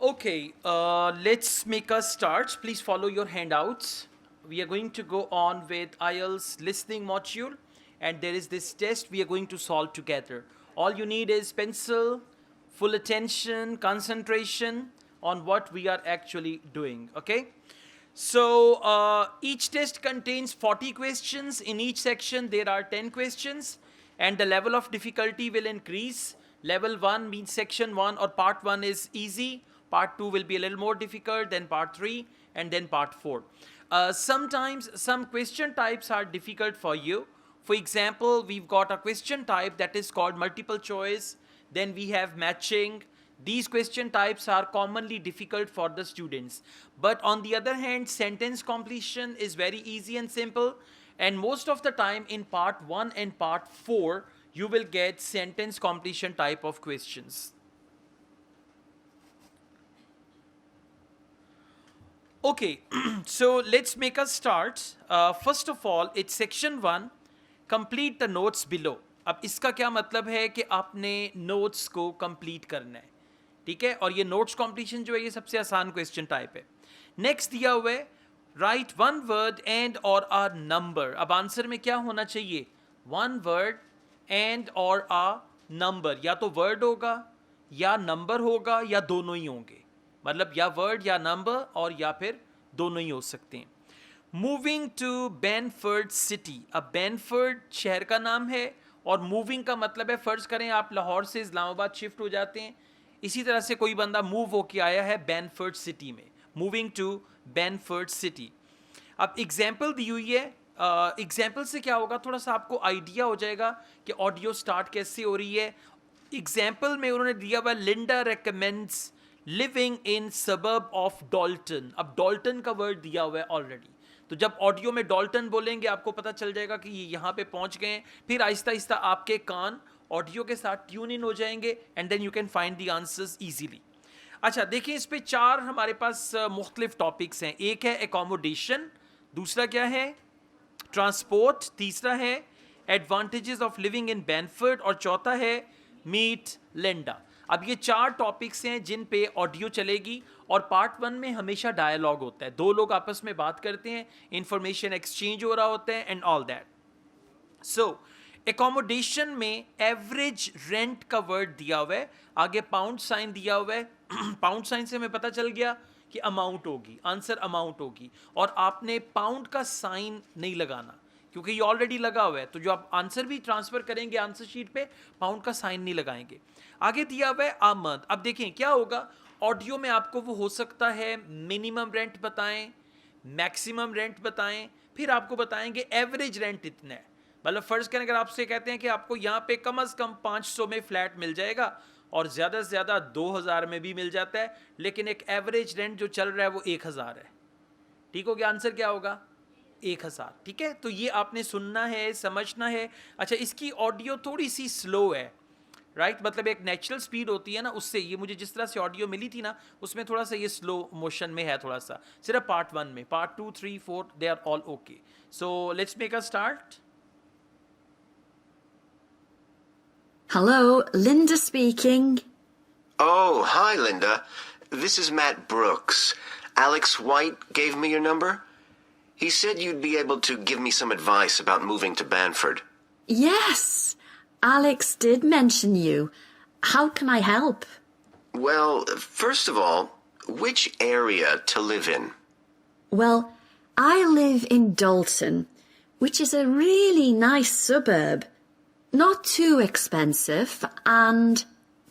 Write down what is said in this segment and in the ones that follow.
Okay, let's make a start. Please follow your handouts. We are going to go on with IELTS listening module, and there is this test we are going to solve together. All you need is pencil, full attention, concentration on what we are actually doing. Okay? So each test contains 40 questions. In each section, there are 10 questions, and the level of difficulty will increase. Level 1 means section 1 or part 1 is easy, part 2 will be a little more difficult, then part 3, and then part 4. Sometimes some question types are difficult for you. For example, we've got a question type that is called multiple choice, then we have matching. These question types are commonly difficult for the students. But on the other hand, sentence completion is very easy and simple. And most of the time in part 1 and part 4, you will get sentence completion type of questions. Okay, so let's make a start. First of all, it's section 1, complete the notes below. अब इसका क्या मतलब है कि आपने notes को complete करना है, ठीक है। और ये नोट्स कॉम्प्लीशन जो है ये सबसे आसान क्वेश्चन टाइप है। नेक्स्ट दिया हुआ है राइट वन वर्ड एंड और आ नंबर। अब आंसर में क्या होना चाहिए, वन वर्ड एंड और आ नंबर। या तो वर्ड होगा या नंबर होगा या दोनों ही होंगे, मतलब या वर्ड या नंबर और या फिर दोनों ही हो सकते हैं। Moving to Benford city. अब बेनफोर्ड शहर का नाम है और मूविंग का मतलब है, फर्ज करें आप लाहौर से इस्लामाबाद शिफ्ट हो जाते हैं, इसी तरह से कोई बंदा मूव होके आया है बेनफोर्ड सिटी में, मूविंग टू बेनफोर्ड सिटी। अब एग्जाम्पल दी हुई है, एग्जाम्पल से क्या होगा, थोड़ा सा आपको आइडिया हो जाएगा कि ऑडियो स्टार्ट कैसे हो रही है। एग्जाम्पल में उन्होंने दिया हुआ Linda recommends living in suburb of Dalton. अब डॉल्टन का वर्ड दिया हुआ है ऑलरेडी, तो जब ऑडियो में डॉल्टन बोलेंगे आपको पता चल जाएगा कि ये यहाँ पे पहुँच गए हैं। फिर आहिस्ता आहिस्ता आपके कान ऑडियो के साथ ट्यून इन हो जाएंगे and then you can find the answers easily. अच्छा देखिए, इस पे 4 हमारे पास मुख्तलिफ टॉपिक्स हैं। एक है एकोमोडेशन, दूसरा क्या है ट्रांसपोर्ट, तीसरा है advantages of living in Benford और चौथा है मीट लिंडा। अब ये 4 टॉपिक्स हैं जिन पे ऑडियो चलेगी और पार्ट 1 में हमेशा डायलॉग होता है, 2 लोग आपस में बात करते हैं, इंफॉर्मेशन एक्सचेंज हो रहा होता है and all that. So accommodation में एवरेज रेंट का वर्ड दिया हुआ है, आगे पाउंड साइन दिया हुआ है। पाउंड साइन से हमें पता चल गया कि अमाउंट होगी, आंसर अमाउंट होगी, और आपने पाउंड का साइन नहीं लगाना क्योंकि ये ऑलरेडी लगा हुआ है, तो जो आप आंसर भी ट्रांसफर करेंगे आंसर शीट पे पाउंड का साइन नहीं लगाएंगे। आगे दिया हुआ है आमद। अब देखें क्या होगा, ऑडियो में आपको वो हो सकता है मिनिमम रेंट बताएं, मैक्सिमम रेंट बताएं, फिर आपको बताएंगे एवरेज रेंट इतना है। मतलब फर्ज करें अगर आपसे कहते हैं कि आपको यहाँ पे कम से कम 500 में फ्लैट मिल जाएगा और ज़्यादा से ज़्यादा 2000 में भी मिल जाता है, लेकिन एक एवरेज रेंट जो चल रहा है वो 1000 है, ठीक हो गया। आंसर क्या होगा 1000, ठीक है। तो ये आपने सुनना है, समझना है। अच्छा इसकी ऑडियो थोड़ी सी स्लो है, राइट मतलब एक नेचुरल स्पीड होती है ना, उससे ये मुझे जिस तरह से ऑडियो मिली थी ना उसमें थोड़ा सा ये स्लो मोशन में है, थोड़ा सा सिर्फ पार्ट 1 में। Part 2, 3, 4 they are all okay. So let's make a start. Hello, Linda speaking. Oh, hi, Linda. This is Matt Brooks. Alex White gave me your number. He said you'd be able to give me some advice about moving to Banford. Yes, Alex did mention you. How can I help? Well, first of all, which area to live in? Well, I live in Dalton, which is a really nice suburb. Not too expensive, and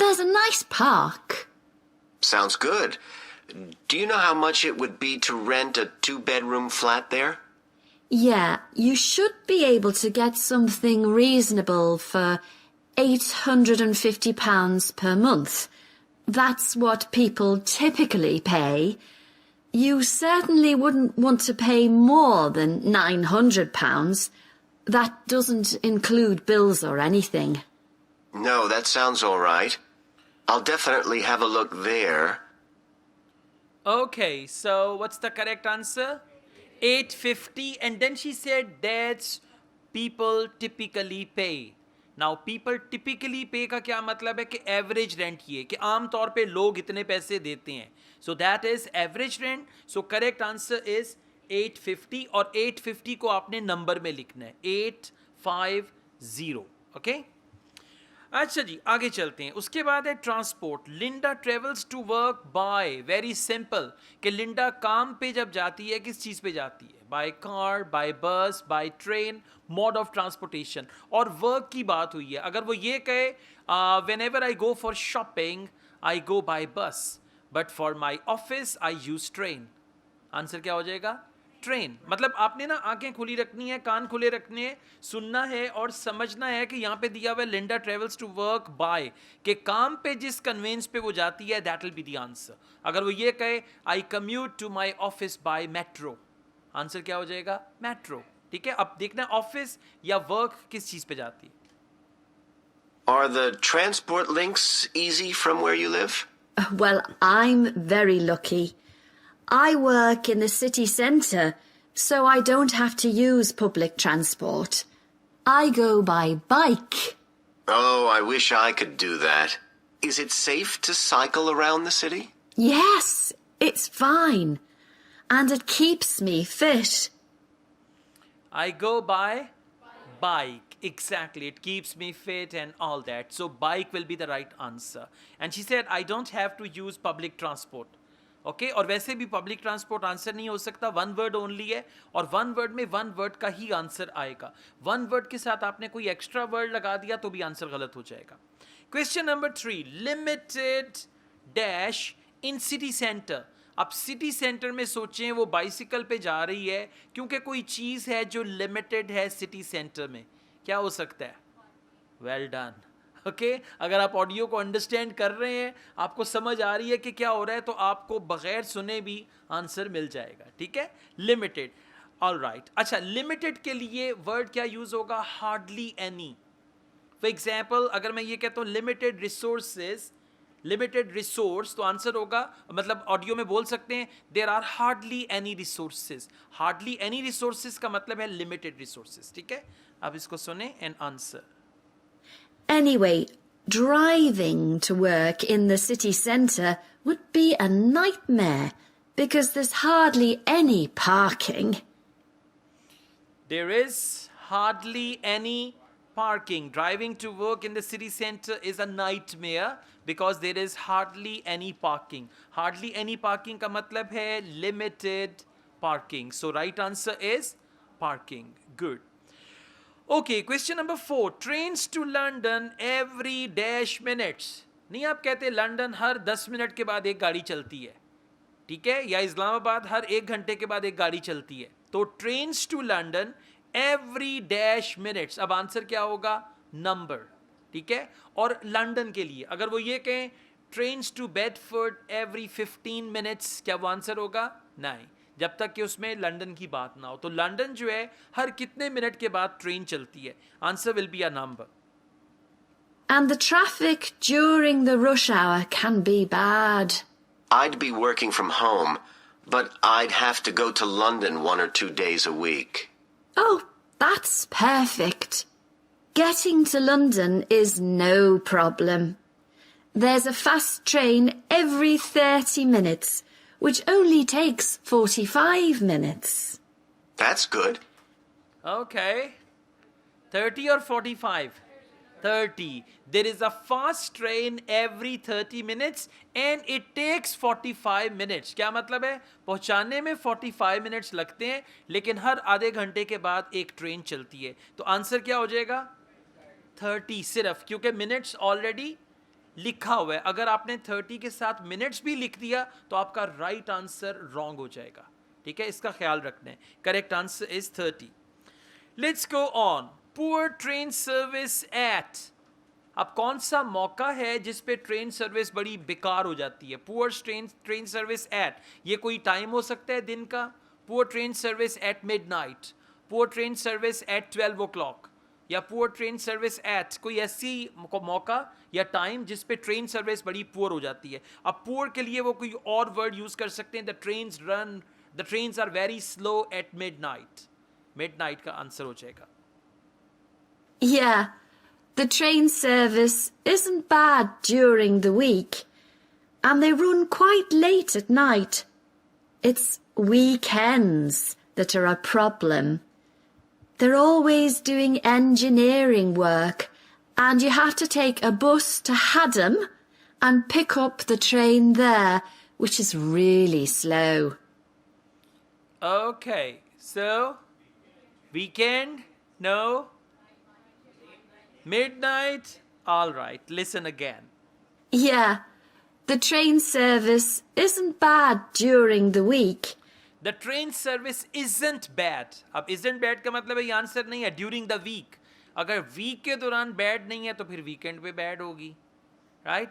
there's a nice park. Sounds good. Do you know how much it would be to rent a 2-bedroom flat there? Yeah, you should be able to get something reasonable for £850 per month. That's what people typically pay. You certainly wouldn't want to pay more than £900. That doesn't include bills or anything. No, that sounds all right. I'll definitely have a look there. Okay, so what's the correct answer? 850, and then she said that's people typically pay. Now people typically पे का क्या मतलब है कि average rent ये कि आमतौर पे लोग इतने पैसे देते हैं, so that is average rent. So correct answer is 850 और 850 को आपने नंबर में लिखना है 850. ओके अच्छा जी आगे चलते हैं. उसके बाद है transport. Linda travels to work by, very simple कि लिंडा काम पे जब जाती है किस चीज पे जाती है, by car, by bus, by train, mode of transportation. और वर्क की बात हुई है, अगर वो ये कहे whenever I go for shopping I go by bus, but for my office I use train. Answer क्या हो जाएगा, ट्रेन. मतलब आपने ना आंखें खुली रखनी है, कान खुले रखने हैं, सुनना है और समझना है कि यहाँ पे दिया हुआ है Linda travels to work by, के काम पे जिस कन्वेंस पे वो जाती है that will be the answer. अगर वो ये कहे I commute to my office by metro, answer क्या हो जाएगा, मेट्रो. ठीक है, अब देखना ऑफिस या वर्क किस चीज पे जाती है. Are the transport links easy from where you live? Well, I'm very lucky. I work in the city centre, so I don't have to use public transport. I go by bike. Oh, I wish I could do that. Is it safe to cycle around the city? Yes, it's fine. And it keeps me fit. I go by bike. Exactly. It keeps me fit and all that. So bike will be the right answer. And she said, I don't have to use public transport. Okay और वैसे भी public transport answer नहीं हो सकता, one word only है और one word में one word का ही आंसर आएगा. वन वर्ड के साथ आपने कोई एक्स्ट्रा वर्ड लगा दिया तो भी आंसर गलत हो जाएगा. Question number 3, limited dash in city centre. अब सिटी सेंटर में सोचें वो बाइसिकल पे जा रही है क्योंकि कोई चीज है जो लिमिटेड है सिटी सेंटर में, क्या हो सकता है, वेल डन. ओके अगर आप ऑडियो को अंडरस्टैंड कर रहे हैं, आपको समझ आ रही है कि क्या हो रहा है, तो आपको बगैर सुने भी आंसर मिल जाएगा. ठीक है, लिमिटेड. ऑलराइट, अच्छा लिमिटेड के लिए वर्ड क्या यूज होगा, हार्डली एनी. फॉर एग्जाम्पल अगर मैं ये कहता हूँ लिमिटेड रिसोर्सेज, लिमिटेड रिसोर्स, तो आंसर होगा, मतलब ऑडियो में बोल सकते हैं there are hardly any resources. Hardly any resources का मतलब है लिमिटेड रिसोर्सेज. ठीक है, अब इसको सुने and answer. Anyway, driving to work in the city centre would be a nightmare because there's hardly any parking. There is hardly any parking. Driving to work in the city centre is a nightmare because there is hardly any parking. Hardly any parking का मतलब है limited parking. So right answer is parking. Good. Okay question number 4, trains to London every dash minutes. नहीं आप कहते London हर 10 minute के बाद एक गाड़ी चलती है, ठीक है, या इस्लामाबाद हर 1 घंटे के बाद एक गाड़ी चलती है. तो trains to London every dash minutes, अब आंसर क्या होगा, नंबर. ठीक है, और लंदन के लिए अगर वो ये कहें trains to Bedford every 15 minutes, क्या वो आंसर होगा, नहीं, जब तक कि उसमें लंदन की बात ना हो. तो लंदन जो है हर कितने मिनट के बाद ट्रेन चलती है, answer will be a number. And the traffic during the rush hour can be bad. I'd be working from home, but I'd have to go to London 1 or 2 days a week. Oh, that's perfect. Getting to London is no problem. There's a fast train every 30 minutes, which only takes 45 minutes. That's good. Okay. 30 or 45? 30. There is a fast train every 30 minutes and it takes 45 minutes. क्या मतलब है, पहुंचाने में 45 minutes लगते हैं लेकिन हर आधे घंटे के बाद एक ट्रेन चलती है. तो आंसर क्या हो जाएगा, 30 सिर्फ, क्योंकि मिनट्स ऑलरेडी लिखा हुआ है. अगर आपने 30 के साथ मिनट्स भी लिख दिया तो आपका राइट आंसर रॉन्ग हो जाएगा. ठीक है, इसका ख्याल रखना है. Correct answer is 30. Let's go on. Poor train service eight. अब कौन सा मौका है जिस पे ट्रेन सर्विस बड़ी बेकार हो जाती है, पुअर ट्रेन सर्विस एट. ये कोई टाइम हो सकता है दिन का, poor train service eight midnight, poor train service eight 12 o'clock, या पुअर ट्रेन सर्विस एट कोई ऐसी मौका या टाइम जिस पे ट्रेन सर्विस बड़ी पुअर हो जाती है. अब पुअर के लिए वो कोई और वर्ड यूज कर सकते हैं, the trains are very slow at midnight. Midnight का आंसर हो जाएगा. Yeah, The train service isn't bad during the week, and they run quite late at night. It's weekends that are a problem. They're always doing engineering work, and you have to take a bus to Haddam and pick up the train there, which is really slow. Okay, so weekend? No? Midnight? All right, listen again. Yeah, the train service isn't bad during the week. The train service isn't bad. अब isn't bad का मतलब है ये answer नहीं है during the week. अगर week के दौरान bad नहीं है तो फिर weekend पे bad होगी. Right?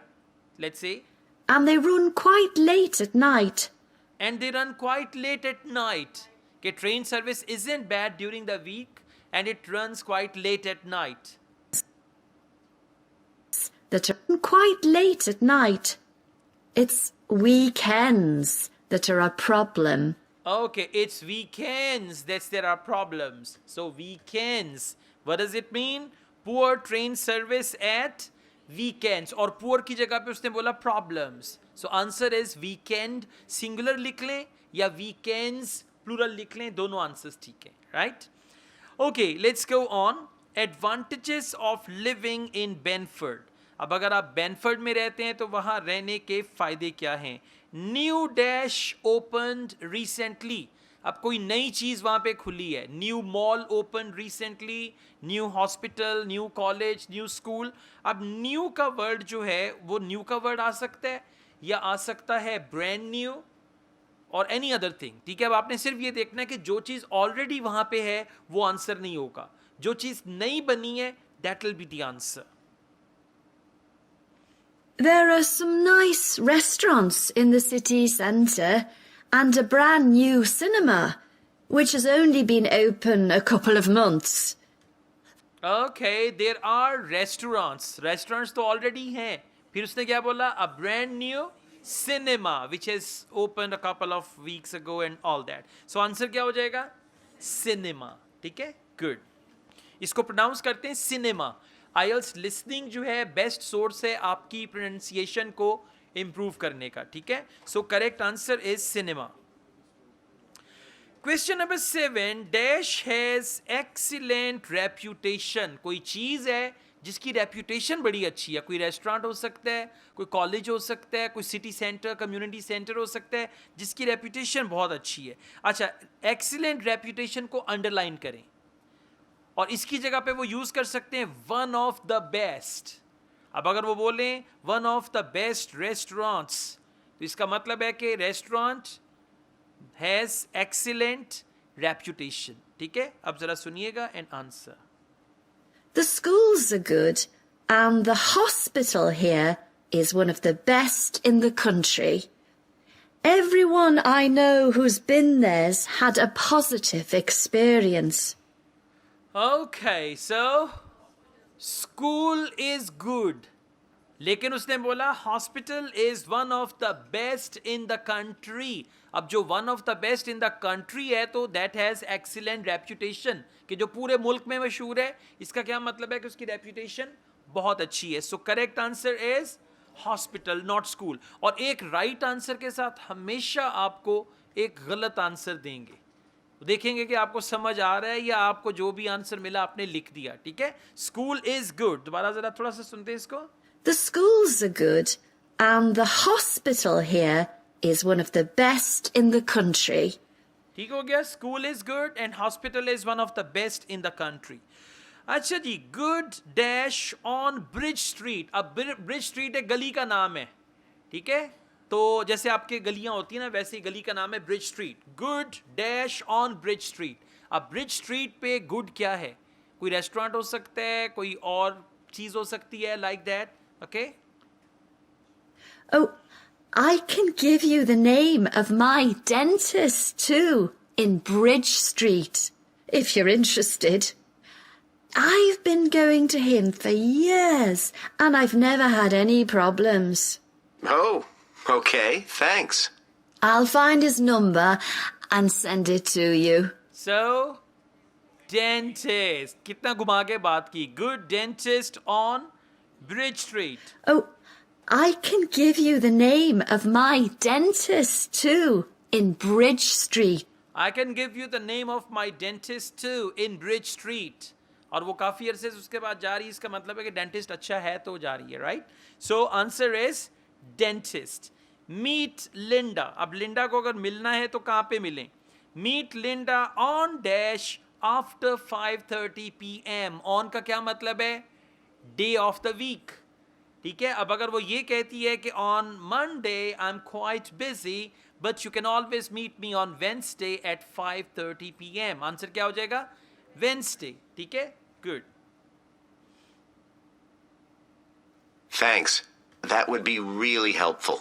Let's say. And they run quite late at night. And they run quite late at night. Okay, train service isn't bad during the week and it runs quite late at night. That are quite late at night. It's weekends that are a problem. Okay, it's weekends that there are problems. So weekends. What does it mean? Poor train service at weekends. और poor की जगह पे उसने बोला problems. So answer is weekend. Singular लिख लें या weekends plural लिख लें. दोनों answers ठीक हैं. Right? Okay, let's go on. Advantages of living in Benford. अब अगर आप बेनफर्ड में रहते हैं तो वहां रहने के फायदे क्या हैं? New dash opened recently. अब कोई नई चीज वहां पे खुली है. New mall open recently, new hospital, new college, new school. अब न्यू का वर्ड जो है वो न्यू का वर्ड आ सकता है या आ सकता है ब्रांड न्यू और एनी अदर थिंग. ठीक है, अब आपने सिर्फ ये देखना है कि जो चीज ऑलरेडी वहां पे है वो आंसर नहीं होगा. जो चीज नई बनी है that will be the answer. There are some nice restaurants in the city centre and a brand new cinema, which has only been open a couple of months. Okay, there are restaurants. Restaurants तो already हैं. फिर उसने क्या बोला? A brand new cinema, which has opened a couple of weeks ago and all that. So answer क्या हो जाएगा? Cinema. ठीक है? Good. इसको pronounce करते हैं cinema. IELTS लिसनिंग जो है बेस्ट सोर्स है आपकी प्रोनाउंसिएशन को इंप्रूव करने का. ठीक है, so correct answer is cinema. Question number 7. Dash has excellent reputation. कोई चीज है जिसकी रेप्यूटेशन बड़ी अच्छी है. कोई रेस्टोरेंट हो सकता है, कोई कॉलेज हो सकता है, कोई सिटी सेंटर, कम्युनिटी सेंटर हो सकता है जिसकी रेप्यूटेशन बहुत अच्छी है. अच्छा, एक्सीलेंट रेप्यूटेशन को अंडरलाइन करें और इसकी जगह पे वो यूज कर सकते हैं वन ऑफ द बेस्ट. अब अगर वो बोलें one of the best restaurants तो इसका मतलब है कि रेस्टोरेंट हैज एक्सीलेंट रेप्यूटेशन. ठीक है, अब जरा सुनिएगा and answer. The schools are good, and the hospital here is one of the best in the country. Everyone I know who's been there's had a positive experience. Okay, so school is good. लेकिन उसने बोला hospital is one of the best in the country. अब जो one of the best in the country है तो that has excellent reputation, कि जो पूरे मुल्क में मशहूर है. इसका क्या मतलब है कि उसकी रेप्यूटेशन बहुत अच्छी है. So correct answer is hospital, not school. और एक राइट आंसर के साथ हमेशा आपको एक गलत आंसर देंगे. देखेंगे कि आपको समझ आ रहा है या आपको जो भी आंसर मिला आपने लिख दिया. ठीक है, स्कूल इज गुड. दोबारा जरा थोड़ा सा सुनते हैं इसको. The schools are good, and the hospital here is one of the best in the country. ठीक हो गया. School is good and hospital is one of the best in the country. अच्छा जी, good dash on Bridge Street. अब Bridge Street एक गली का नाम है. ठीक है, तो जैसे आपके गलियां होती हैं ना वैसे ही गली का नाम है bridge street. Good dash on Bridge Street. अब ब्रिज स्ट्रीट पे गुड क्या है? कोई रेस्टोरेंट हो सकता है, कोई और चीज हो सकती है like that. Okay. Oh, I can give you the name of my dentist too in Bridge Street, if you're interested. I've been going to him for years and I've never had any problems. Oh, okay, thanks. I'll find his number and send it to you. So Dentist. कितना घुमा के बात की. Good dentist on Bridge Street. Oh, I can give you the name of my dentist too, in Bridge Street. I can give you the name of my dentist too in Bridge Street. और वो काफी अरसे से उसके बाद जा रही है, इसका मतलब है कि डेंटिस्ट अच्छा है तो जा रही है, right? So answer is dentist. Meet Linda. अब लिंडा को अगर मिलना है तो कहाँ पे मिलें? Meet Linda on dash after 5:30 PM. On का क्या मतलब है? Day of the week. ठीक है. अब अगर वो ये कहती है कि on Monday I am quite busy but you can always meet me on Wednesday at 5:30 PM. Answer क्या हो जाएगा? वेंसडे. ठीक है. Good. Thanks. That would be really helpful.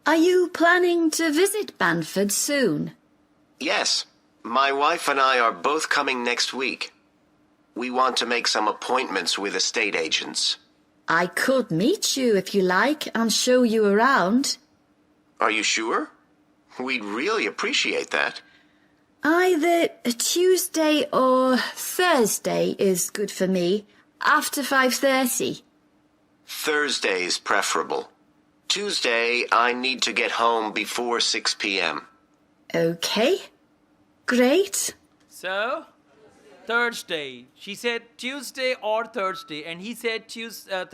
Are you planning to visit Banford soon? Yes, my wife and I are both coming next week. We want to make some appointments with estate agents. I could meet you if you like and show you around. Are you sure? We'd really appreciate that. Either Tuesday or Thursday is good for me, after 5:30. Thursday is preferable. Tuesday, I need to get home before 6 p.m. Okay. Great. So, Thursday. She said Tuesday or Thursday, and he said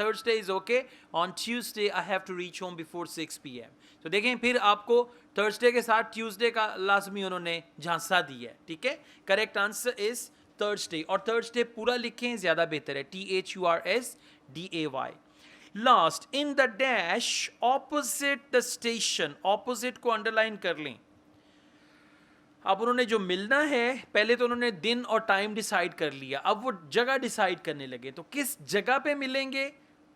Thursday is okay. On Tuesday, I have to reach home before 6 p.m. तो देखें फिर आपको Thursday के साथ Tuesday का लाजमी उन्होंने झांसा दिया है. ठीक है. Correct answer is Thursday. और Thursday पूरा लिखें ज़्यादा बेहतर है. THURSDAY. Last in the dash opposite the station. Opposite को अंडरलाइन कर लें. अब उन्होंने जो मिलना है, पहले तो उन्होंने दिन और टाइम डिसाइड कर लिया, अब वो जगह डिसाइड करने लगे. तो किस जगह पे मिलेंगे?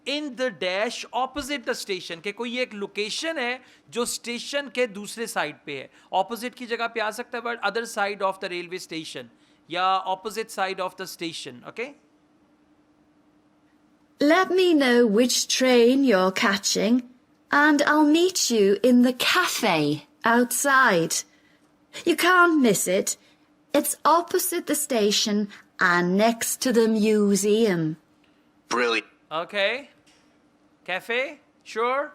In the dash opposite the station. के कोई एक लोकेशन है जो स्टेशन के दूसरे साइड पे है. ऑपोजिट की जगह पे आ सकता है but other side of the railway station या opposite side of the station. Okay. Let me know which train you're catching, and I'll meet you in the cafe outside. You can't miss it. It's opposite the station and next to the museum. Brilliant. Okay. Cafe? Sure?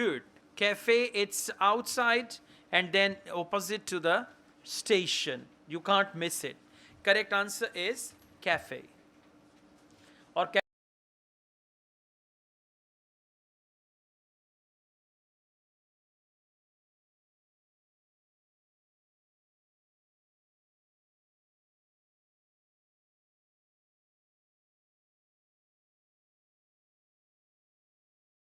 Good. Cafe, it's outside and then opposite to the station. You can't miss it. Correct answer is cafe. Or